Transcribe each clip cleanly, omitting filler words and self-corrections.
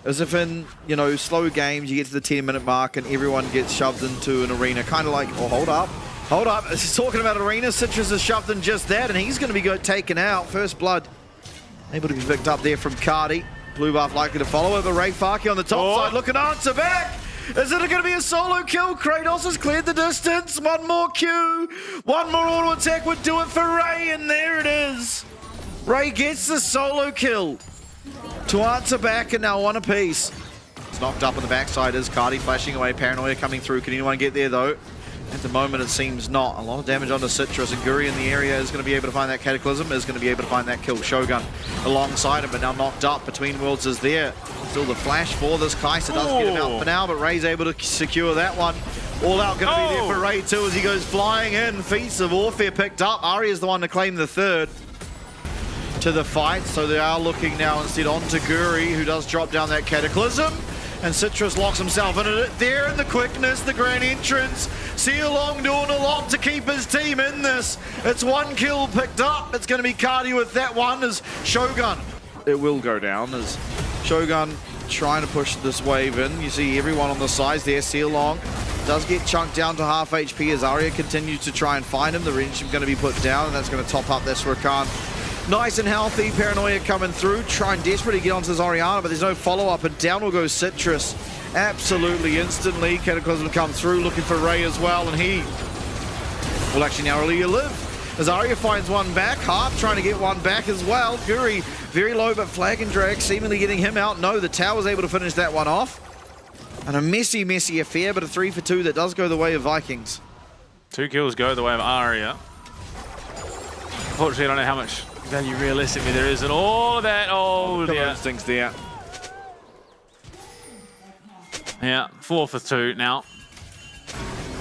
As if in, you know, slow games, you get to the 10-minute mark and everyone gets shoved into an arena. Kind of like, oh, hold up. Hold up. He's talking about arena. Citrus is shoved in just that, and he's going to be taken out. First blood able to be picked up there from Cardi. Blue buff likely to follow over. Ray Farkey on the top side looking to answer back. Is it going to be a solo kill? Kratos has cleared the distance. One more Q. One more auto attack would do it for Ray, and there it is. Ray gets the solo kill to answer back, and now one apiece. It's knocked up on the backside as Cardi flashing away. Paranoia coming through. Can anyone get there though? At the moment, it seems not. A lot of damage onto Citrus, and Guri in the area is going to be able to find that Cataclysm, is going to be able to find that kill. Shogun alongside him, but now knocked up. Between Worlds is there. Still the flash for this Kai'Sa. Does get him out for now, but Ray's able to secure that one. All out going to be there for Ray too as he goes flying in. Feats of Warfare picked up. Arya's the one to claim the third to the fight, so they are looking now instead onto Guri, who does drop down that Cataclysm. And Citrus locks himself in it there in the quickness, the grand entrance. Sealong doing a lot to keep his team in this. It's one kill picked up. It's going to be Cardi with that one as Shogun. It will go down as Shogun trying to push this wave in. You see everyone on the sides there. Sealong does get chunked down to half HP as Arya continues to try and find him. The wrench is going to be put down, and that's going to top up this Rakan. Nice and healthy, Paranoia coming through, trying desperately to get onto Zoriana, but there's no follow-up, and down will go Citrus. Absolutely instantly. Cataclysm come through, looking for Ray as well, and he will actually narrowly live. As Arya finds one back, Harp trying to get one back as well. Guri very low, but Flag and Drag seemingly getting him out. No, the tower's able to finish that one off. And a messy, messy affair, but a 3 for 2 that does go the way of Vikings. 2 kills go the way of Arya. Unfortunately, I don't know how much value realistically there is, and all of that. Oh, yeah. Instincts there. Yeah, 4 for 2 now.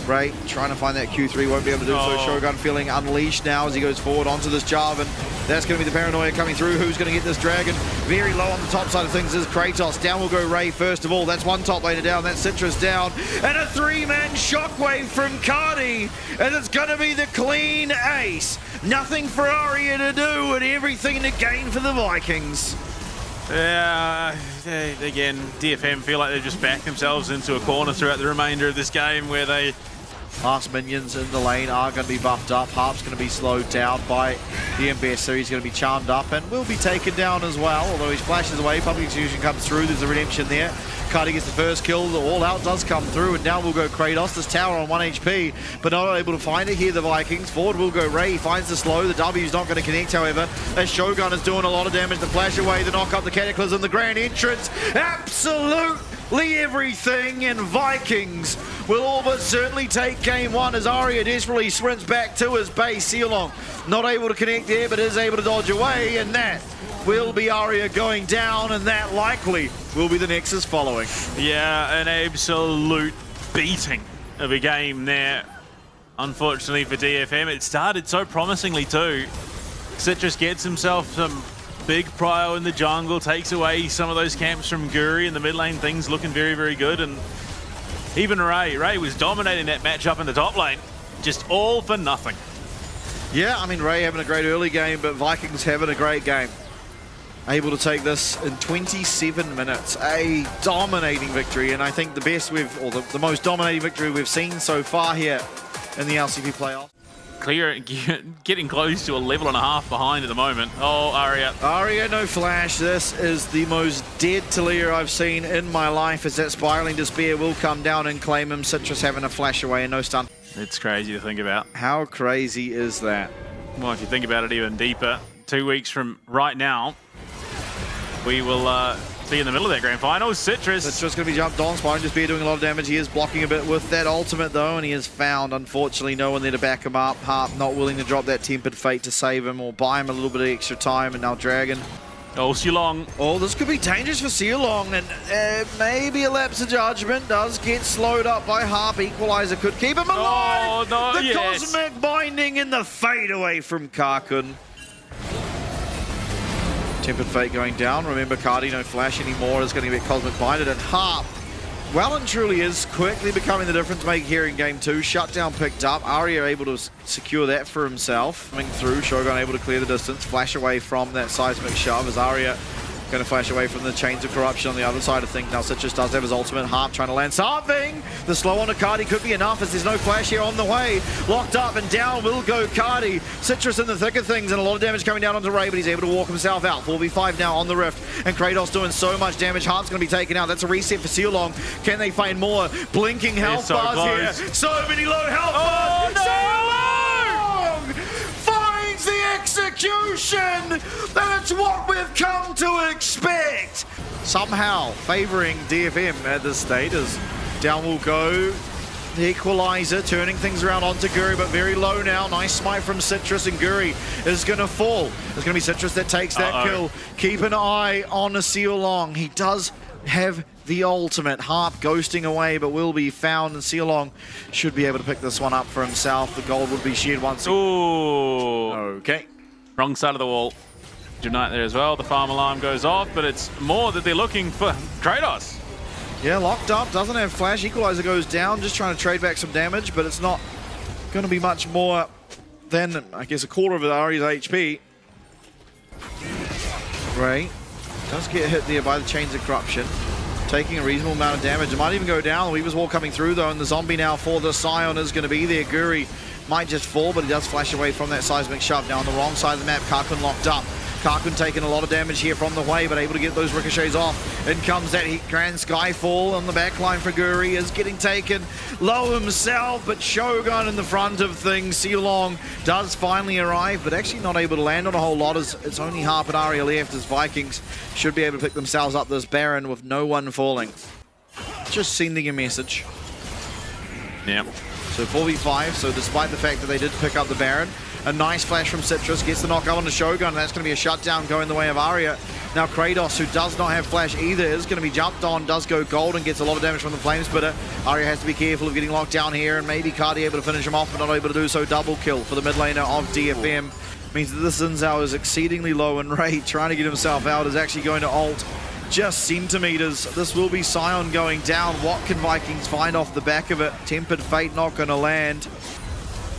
Ray trying to find that Q3, won't be able to do so. Shogun feeling unleashed now as he goes forward onto this Jarvan. That's going to be the Paranoia coming through. Who's going to get this Dragon? Very low on the top side of things is Kratos. Down will go Ray first of all. That's one top laner down. That's Citrus down. And a 3-man shockwave from Cardi. And it's going to be the clean ace. Nothing for Arya to do and everything to gain for the Vikings. Yeah, again, DFM feel like they've just backed themselves into a corner throughout the remainder of this game where they... Last minions in the lane are going to be buffed up. Harp's going to be slowed down by the Ambassador. He's going to be charmed up and will be taken down as well. Although he splashes away, Public Execution comes through. There's a redemption there. Cardi gets the first kill. The all-out does come through, and down will go Kratos. This tower on 1 HP, but not able to find it here, the Vikings. Forward will go Ray. He finds the slow. The W's not going to connect, however, as Shogun is doing a lot of damage. The flash away, the knock up, the Cataclysm, the grand entrance. Absolutely everything, and Vikings will all but certainly take game one as Arya desperately sprints back to his base. Sealong not able to connect there, but is able to dodge away, and that will be Arya going down, and that likely will be the Nexus following. Yeah, an absolute beating of a game there. Unfortunately for DFM, it started so promisingly too. Citrus gets himself some big prio in the jungle, takes away some of those camps from Guri in the mid lane, things looking very, very good, and even Ray was dominating that matchup in the top lane, just all for nothing. Yeah, I mean, Ray having a great early game, but Vikings having a great game. Able to take this in 27 minutes. A dominating victory, and I think the best or the most dominating victory we've seen so far here in the LCP playoffs. Clear, getting close to a level and a half behind at the moment. Oh, Arya. Arya, no flash. This is the most dead Talia I've seen in my life, as that Spiraling Despair will come down and claim him. Citrus having a flash away and no stun. It's crazy to think about. How crazy is that? Well, if you think about it even deeper, 2 weeks from right now, we will be in the middle of that grand final. Citrus going to be jumped on. Spiraling Despair doing a lot of damage. He is blocking a bit with that ultimate though, and he has found, unfortunately, no one there to back him up. Harp not willing to drop that Tempered Fate to save him or buy him a little bit of extra time, and now Dragon. Oh, Sealong. Oh, this could be dangerous for Sealong, and maybe a lapse of judgment. Does get slowed up by Harp. Equalizer could keep him alive. Oh, no, the Cosmic Binding and the fade away from Karkun. Tempered Fate going down. Remember, Cardi no flash anymore. Is going to get Cosmic Binded, and Harp, well and truly is quickly becoming the difference maker here in game two. Shutdown picked up. Arya able to secure that for himself. Coming through, Shogun able to clear the distance. Flash away from that seismic shove as Arya Going to flash away from the Chains of Corruption on the other side of things. Now Citrus does have his ultimate. Harp trying to land something. The slow on to Cardi could be enough as there's no flash here on the way. Locked up and down will go Cardi. Citrus in the thick of things and a lot of damage coming down onto Ray, but he's able to walk himself out. 4v5 now on the Rift, and Kratos doing so much damage. Harp's going to be taken out. That's a reset for Sealong. Can they find more? Blinking health bars here. So many low health bars. Sealong finds the execution. That's what we've come to expect. Somehow favoring DFM at this state as down will go the Equalizer, turning things around onto Guri, but very low now. Nice smite from Citrus, and Guri is going to fall. It's going to be Citrus that takes that kill. Keep an eye on Sealong. He does have the ultimate. Harp ghosting away, but will be found, and Sealong should be able to pick this one up for himself. The gold would be shared once again. Ooh. Okay. Wrong side of the wall. Unite there as well. The farm alarm goes off, but it's more that they're looking for Kratos. Yeah, locked up, doesn't have flash. Equalizer goes down, just trying to trade back some damage, but it's not going to be much more than, I guess, a quarter of Ari's HP. Ray does get hit there by the Chains of Corruption, taking a reasonable amount of damage. It might even go down. The Weaver's Wall coming through, though, and the zombie now for the Scion is going to be there. Guri might just fall, but he does flash away from that seismic shove. Now on the wrong side of the map, Karkun locked up. Karkun taking a lot of damage here from the way, but able to get those ricochets off. In comes that Grand Skyfall on the back line for Guri, is getting taken low himself, but Shogun in the front of things. Sealong does finally arrive, but actually not able to land on a whole lot, as it's only Harp and Aria left, as Vikings should be able to pick themselves up this Baron with no one falling. Just sending a message. Yeah. So 4v5, so despite the fact that they did pick up the Baron, a nice flash from Citrus, gets the knockup on the Shogun, and that's going to be a shutdown going the way of Aria. Now Kratos, who does not have flash either, is going to be jumped on, does go gold and gets a lot of damage from the Flame Spitter. Aria has to be careful of getting locked down here, and maybe Cardi able to finish him off, but not able to do so. Double kill for the mid laner of DFM. Means that this Zinzao is exceedingly low, and Ray, trying to get himself out, is actually going to ult just centimeters. This will be Scion going down. What can Vikings find off the back of it? Tempered Fate not going to land.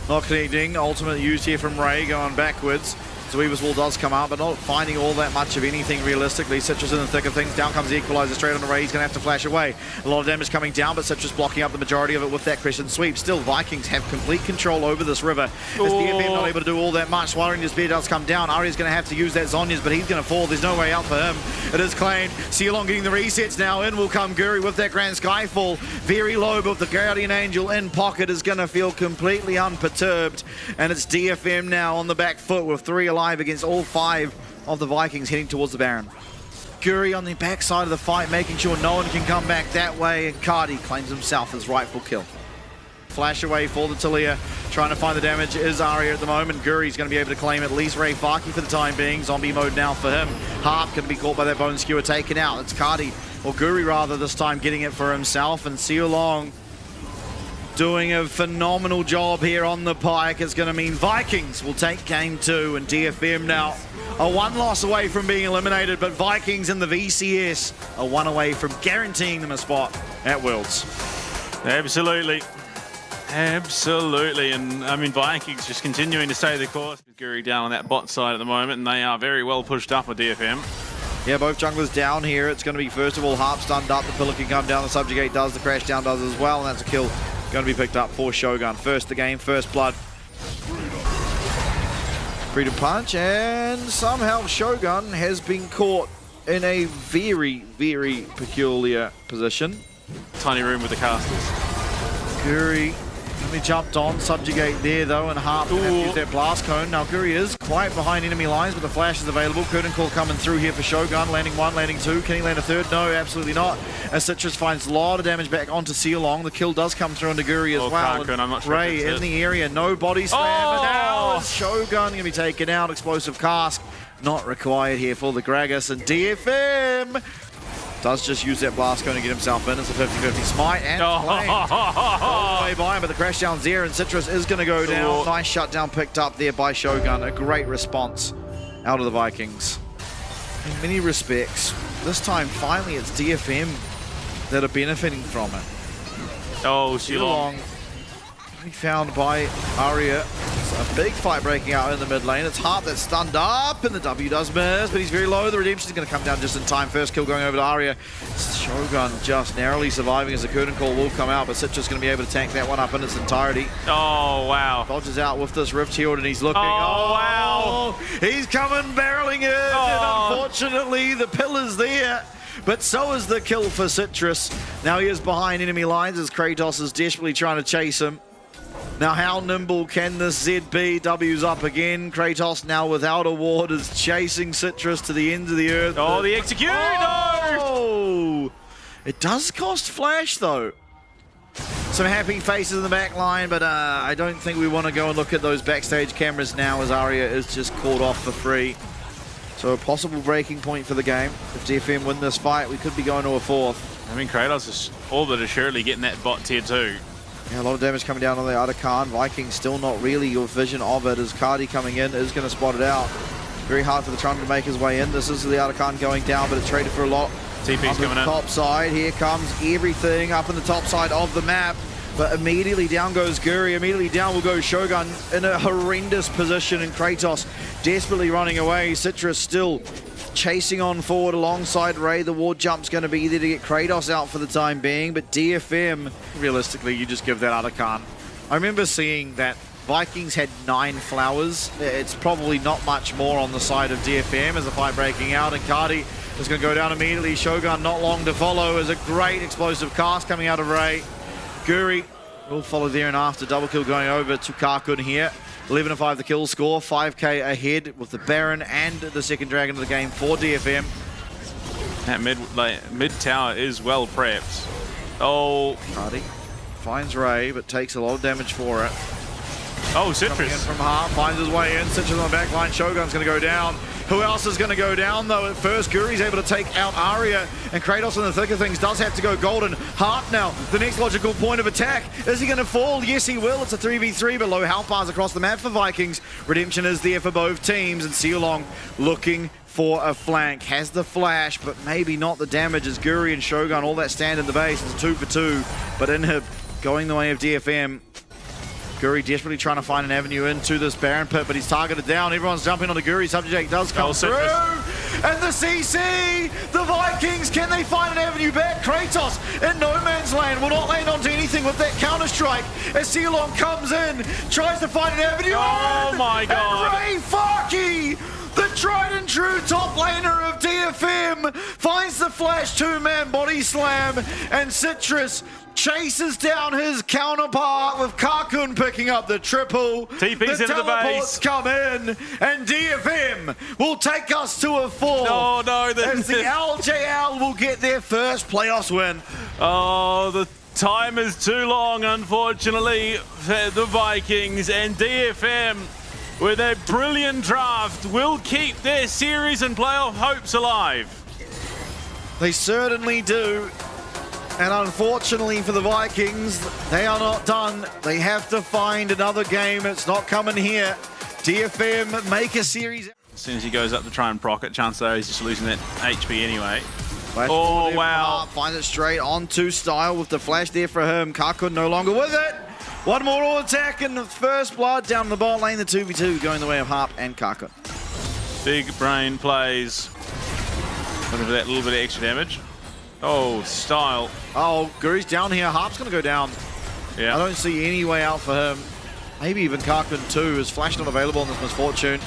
Not connecting. Ultimate used here from Ray, going backwards. So Weaver's Wall does come out, but not finding all that much of anything realistically. Citrus in the thick of things. Down comes the Equalizer straight on the Ray. He's going to have to flash away. A lot of damage coming down, but Citrus blocking up the majority of it with that Crescent Sweep. Still, Vikings have complete control over this river. As DFM not able to do all that much. Swallowing his spear does come down. Aria's going to have to use that Zhonya's, but he's going to fall. There's no way out for him. It is claimed. Sealong getting the resets now. In will come Guri with that Grand Skyfall. Very low, but the Guardian Angel in pocket is going to feel completely unperturbed. And it's DFM now on the back foot with 3 alive against all 5 of the Vikings heading towards the Baron. Guri on the backside of the fight, making sure no one can come back that way, and Cardi claims himself his rightful kill. Flash away for the Talia, trying to find the damage is Aria at the moment. Guri's going to be able to claim at least Ray Faki for the time being. Zombie mode now for him. Harp can be caught by that Bone Skewer, taken out. It's Cardi, or Guri rather, this time getting it for himself, and Sealong doing a phenomenal job here on the pike. Is going to mean Vikings will take game 2, and DFM now a 1 loss away from being eliminated, but Vikings in the VCS are 1 away from guaranteeing them a spot at Worlds. Absolutely. Absolutely. And I mean, Vikings just continuing to stay the course. Guri down on that bot side at the moment, and they are very well pushed up with DFM. Yeah, both junglers down here. It's going to be, first of all, Harp stunned up. The pillar can come down. The Subjugate does. The Crash down does as well, and that's a kill going to be picked up for Shogun. First the game, first blood. Freedom Punch, and somehow Shogun has been caught in a very, very peculiar position. Tiny room with the casters. Guri, he jumped on, Subjugate there though, and Harp have used that Blast Cone. Now Guri is quite behind enemy lines, but the flash is available. Curtain Call coming through here for Shogun, landing 1, landing 2. Can he land a 3rd? No, absolutely not. As Citrus finds a lot of damage back onto Sealong. The kill does come through onto Guri as well. Karkun, I'm not sure Ray in the area, no body slam, and now Shogun going to be taken out. Explosive Cask not required here for the Gragas, and DFM does just use that Blast Cone to get himself in. It's a 50-50 smite, and claimed all the way by him, but the crash down's there, and Citrus is going to go down. Nice shutdown picked up there by Shogun. A great response out of the Vikings. In many respects, this time finally it's DFM that are benefiting from it. Oh, Sealong. Found by Aria. A A big fight breaking out in the mid lane. It's Harp that's stunned up, and the W does miss, but he's very low. The Redemption's going to come down just in time. First kill going over to Arya. Shogun just narrowly surviving as the curtain call will come out, but Citrus going to be able to tank that one up in its entirety. Oh, wow. Dodges out with this Rift Shield, and he's looking. Oh, wow. He's coming barreling in, and unfortunately the pillar's there. But so is the kill for Citrus. Now he is behind enemy lines as Kratos is desperately trying to chase him. Now how nimble can this Zed be? W's up again. Kratos now without a ward is chasing Citrus to the ends of the earth. Oh, the execute! Oh! It does cost Flash though. Some happy faces in the back line, but I don't think we want to go and look at those backstage cameras now as Arya is just caught off for free. So a possible breaking point for the game. If DFM win this fight, we could be going to a fourth. I mean, Kratos is all but assuredly getting that bot tier 2. Yeah, a lot of damage coming down on the Atakan. Vikings still not really your vision of it as Cardi coming in is going to spot it out. Very hard for the Trundle to make his way in. This is the Atakan going down, but it's traded for a lot. TP's coming in. Top side, here comes everything up in the top side of the map. But immediately down goes Guri, immediately down will go Shogun in a horrendous position, and Kratos desperately running away. Citrus still chasing on forward alongside Ray. The ward jump's going to be there to get Kratos out for the time being, but DFM, realistically, you just give that Atakan. I remember seeing that Vikings had 9 flowers. It's probably not much more on the side of DFM as the fight breaking out, and Cardi is going to go down immediately. Shogun not long to follow as a great explosive cast coming out of Ray. Guri will follow there and after. Double kill going over to Karkun here. 11-5 the kill score. 5k ahead with the Baron and the second Dragon of the game for DFM. That mid tower is well prepped. Oh. Cardi finds Ray, but takes a lot of damage for it. Oh, Coming in Citrus. from Hart, finds his way in. Citrus on the back line. Shogun's going to go down. Who else is going to go down, though? At first, Guri's able to take out Arya, and Kratos in the thick of things does have to go golden. Hart now, the next logical point of attack. Is he going to fall? Yes, he will. It's a 3v3, but low health bars across the map for Vikings. Redemption is there for both teams, and Sealong looking for a flank. Has the flash, but maybe not the damage as Guri and Shogun all that stand in the base. It's a 2 for 2, but Inhib going the way of DFM. Guri desperately trying to find an avenue into this Baron pit, but he's targeted down. Everyone's jumping onto Guri. Subject does come through. And the CC! The Vikings, can they find an avenue back? Kratos in no man's land will not land onto anything with that counter-strike. As Sealong comes in, tries to find an avenue. Oh my god! And Ray Farkey, the tried and true top laner of DFM, finds the flash 2-man body slam, and Citrus chases down his counterpart with Karkun picking up the triple. TP's into the base. Come in, and DFM will take us to a 4. Oh no, as the LJL will get their first playoffs win. Oh, the time is too long, unfortunately, for the Vikings, and DFM, with a brilliant draft, will keep their series and playoff hopes alive. They certainly do. And unfortunately for the Vikings, they are not done. They have to find another game. It's not coming here. DFM make a series. As soon as he goes up to try and proc it, chance there he's just losing that HP anyway. Flash oh, wow. Finds it straight onto Style with the flash there for him. Karkun no longer with it. One more all attack and the first blood down the bot lane. The 2v2 going the way of Harp and Karkun. Big brain plays. Looking for that little bit of extra damage. Oh, Style. Oh, Guri's down here. Harp's going to go down. Yeah. I don't see any way out for him. Maybe even Karkun too. Is flash not available in this misfortune?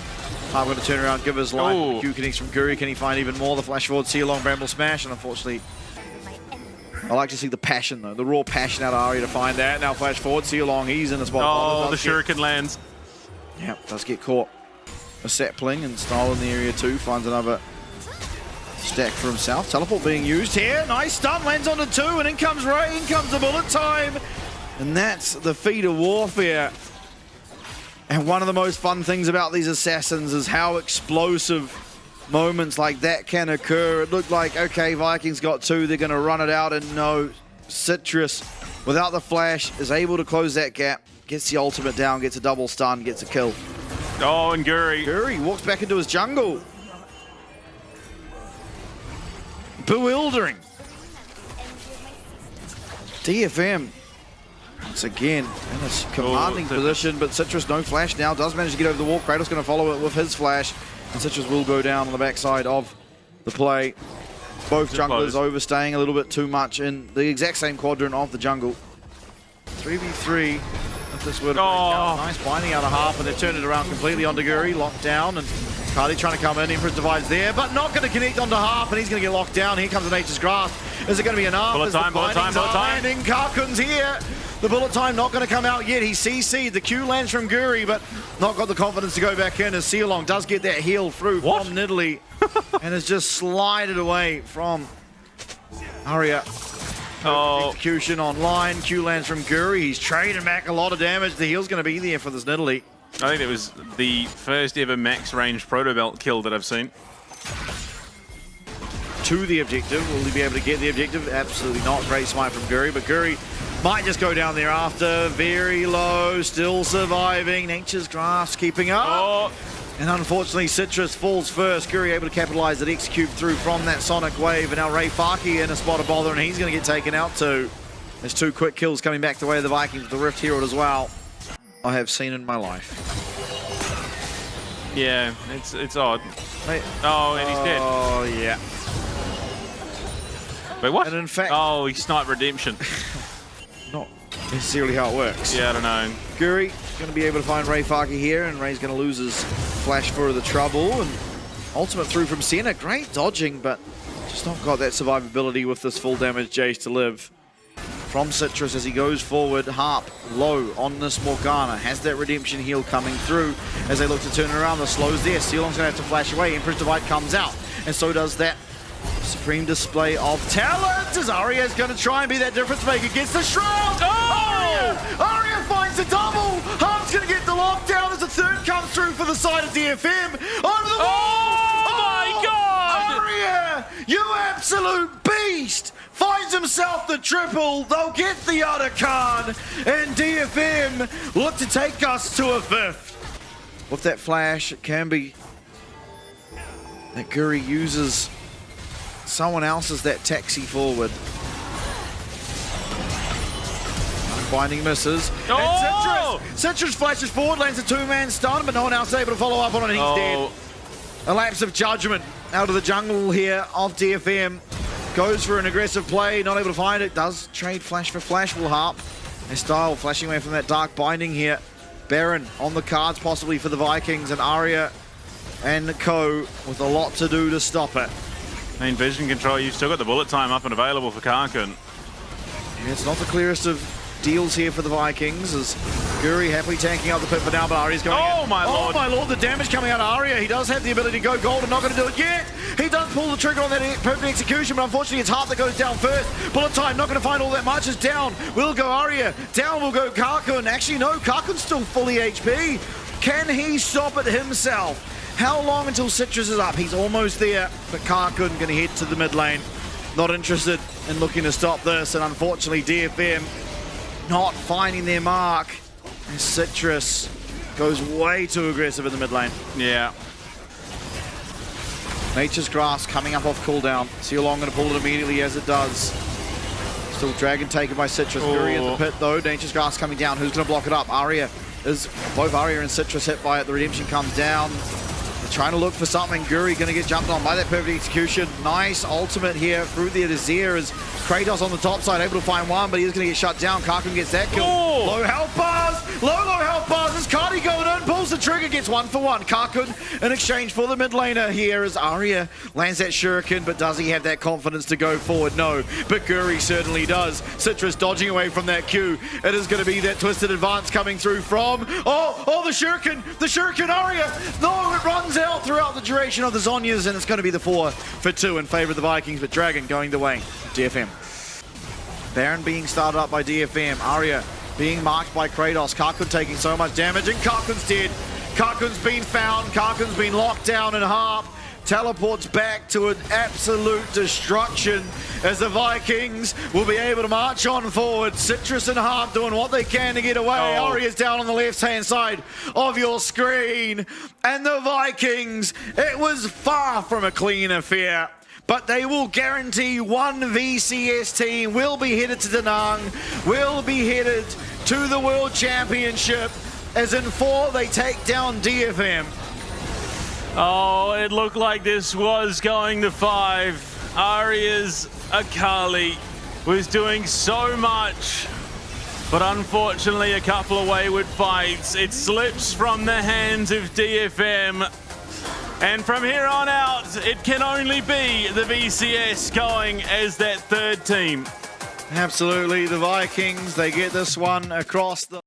Harp going to turn around, give his line. Q connects from Guri. Can he find even more? The flash forward, Sealong, Bramble Smash, and unfortunately, I like to see the passion though, the raw passion out of Arya to find that. Now flash forward, Sealong, he's in the spot. Oh, the shuriken lands. Yeah, does get caught. A sapling and Style in the area too. Finds another stack for himself. Teleport being used here. Nice stun, lands onto 2, and in comes Ray, in comes the bullet time. And that's the feat of warfare. And one of the most fun things about these assassins is how explosive moments like that can occur. It looked like, okay, Vikings got 2, they're going to run it out, and no, Citrus, without the flash, is able to close that gap, gets the ultimate down, gets a double stun, gets a kill. Oh, and Guri. Guri walks back into his jungle. Bewildering. DFM Once again, in a commanding position, but Citrus no flash now, does manage to get over the wall. Kratos going to follow it with his flash, and Citrus will go down on the backside of the play. Both junglers overstaying a little bit too much in the exact same quadrant of the jungle. 3v3, if this were to break out. Nice binding out of half, and they've turned it around completely onto Guri, locked down, and Cardi trying to come in. Empress Divide's there, but not going to connect onto half, and he's going to get locked down. Here comes the Nature's Grasp. Is it going to be enough? Bullet time. Landing. Karkun's here. The bullet time not going to come out yet. He CC'd. The Q lands from Guri, but not got the confidence to go back in as Sealong does get that heal through from Nidalee and has just slided away from Aria. Execution online. Q lands from Guri. He's trading back a lot of damage. The heal's going to be there for this Nidalee. I think it was the first ever max range proto belt kill that I've seen. To the objective. Will he be able to get the objective? Absolutely not. Great smite from Guri, but Guri might just go down there after. Very low, still surviving. Nature's Grasp keeping up. And unfortunately, Citrus falls first. Guri able to capitalize it, execute through from that Sonic Wave. And now Ray Farki in a spot of bother, and he's going to get taken out too. There's 2 quick kills coming back the way of the Vikings with the Rift Herald as well. I have seen in my life. Yeah, it's odd. Wait. Oh, and he's dead. Oh, yeah. Wait, what? And in fact... Oh, he sniped Redemption. Not necessarily how it works. Yeah, I don't know. Guri going to be able to find Ray Farki here, and Ray's going to lose his flash for the trouble. And ultimate through from Senna. Great dodging, but just not got that survivability with this full damage Jace to live. From Citrus as he goes forward, Harp low on this Morgana, has that Redemption heal coming through as they look to turn it around. The slow's there, Sealong's going to have to flash away, Empress Divide comes out, and so does that supreme display of talent as Aria's going to try and be that difference maker, gets the Shroud! Aria finds the double! Harp's going to get the lockdown as the third comes through for the side of DFM, over the wall! Oh my god! Aria, you absolute beast! Finds himself the triple, they'll get the Otacon, and DFM look to take us to a 5th. With that flash, it can be that Guri uses someone else as that taxi forward. Binding misses. And Citrus flashes forward, lands a 2-man stun, but no one else is able to follow up on it, he's dead. A lapse of judgment out of the jungle here of DFM. Goes for an aggressive play, not able to find it. Does trade flash for flash, will Harp. Style flashing away from that dark binding here. Baron on the cards possibly for the Vikings, and Aria and Co with a lot to do to stop it. Main vision control, you've still got the bullet time up and available for Karkun. Yeah, it's not the clearest of deals here for the Vikings as Guri happily tanking out the pit for now, but Aria's going in. My lord. Oh my lord, the damage coming out of Aria. He does have the ability to go gold and not going to do it yet. He does pull the trigger on that perfect execution, but unfortunately it's Harp that goes down first. Bullet time, not going to find all that much. Is down. Will go Aria. Down will go Karkun. Actually, no, Karkun's still fully HP. Can he stop it himself? How long until Citrus is up? He's almost there, but Karkun going to head to the mid lane. Not interested in looking to stop this, and unfortunately DFM not finding their mark. And Citrus goes way too aggressive in the mid lane. Yeah. Nature's Grasp coming up off cooldown. Sealong going to pull it immediately as it does. Still Dragon taken by Citrus. Guri in the pit though. Nature's Grasp coming down. Who's going to block it up? Aria is both Aria and Citrus hit by it. The Redemption comes down. They're trying to look for something. Guri going to get jumped on by that perfect execution. Nice ultimate here through the Azir as Kratos on the top side able to find one, but he's going to get shut down. Karkun gets that kill. Low health bars. Low health bars. As Cardi going in, pulls the trigger, gets 1 for 1. Karkun in exchange for the mid laner here as Aria lands that shuriken, but does he have that confidence to go forward? No, but Guri certainly does. Citrus dodging away from that Q. It is going to be that twisted advance coming through from... Oh, the shuriken Aria. No, it runs out throughout the duration of the Zhonya's, and it's going to be the 4 for 2 in favor of the Vikings, but Dragon going the way of DFM. Baron being started up by DFM. Aria being marked by Kratos. Karkun taking so much damage, and Karkun's dead. Karkun's been found. Karkun's been locked down in Harp. Teleports back to an absolute destruction as the Vikings will be able to march on forward. Citrus and Harp doing what they can to get away. Aria's down on the left-hand side of your screen. And the Vikings, it was far from a clean affair. but they will guarantee one VCS team will be headed to Da Nang, will be headed to the World Championship, as in 4 they take down DFM. Oh, it looked like this was going to 5. Aria's Akali was doing so much, but unfortunately a couple of wayward fights. It slips from the hands of DFM. And from here on out, it can only be the VCS going as that third team. Absolutely, the Vikings, they get this one across the